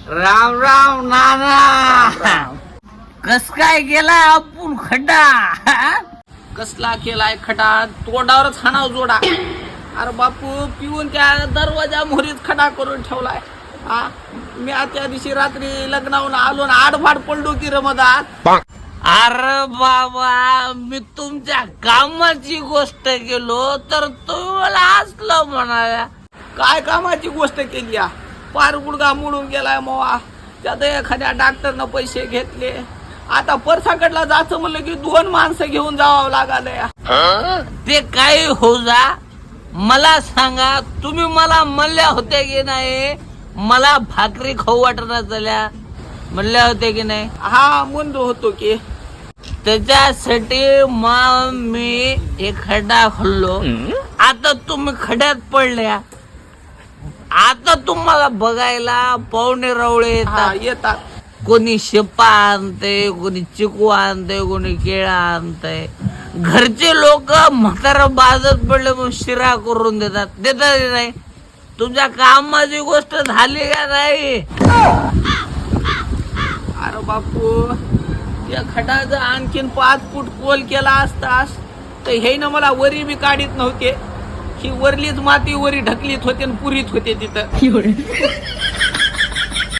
राम राम नाना. कस काय केलाय आपण खड्डा? कसला केलाय खड्डा? तोंडावरच हाणाव जोडा. अरे बापू पिऊन त्या दरवाजा मोहरीत खडा करून ठेवलाय. मी त्या दिवशी रात्री लग्नावरून आलो ना आडफाड पडलो की रमदात. अरे बाबा मी तुमच्या कामाची गोष्ट केलो तर तुम्ही मला हसलं म्हणाल्या. काय कामाची गोष्ट केली? पार गुडगा मोडून गेलाय मोवा. त्यात एखाद्या डॉक्टरनं पैसे घेतले. आता परसाकडला जायचं म्हणलं की 2 माणसं घेऊन जावं लागले. ते काही हो जा मला सांगा, तुम्ही मला म्हणल्या होत्या की नाही मला भाकरी खाऊ वाटणार झाल्या म्हणल्या होत्या की नाही? हा म्हणलो होतो की. त्याच्यासाठी मग मी एक खड्डा खोललो. आता तुम्ही खड्ड्यात पडल्या. आता तुम्हाला बघायला पाहुणे रवळे येतात. कोणी शेपा आणते, कोणी चिकू आणते, कोणी केळा आणते. घरचे लोक म्हातारा बाजत पडले मग शिरा करून देतात नाही. तुमच्या कामाची गोष्ट झाली का नाही? अरे बापू या खड्डाचं आणखीन 5 फूट खोल केला असतास तर हे ना मला वरी बी काढीत नव्हते. ही वरलीच माती वरी ढकलीत होते आणि पुरीत होते तिथं.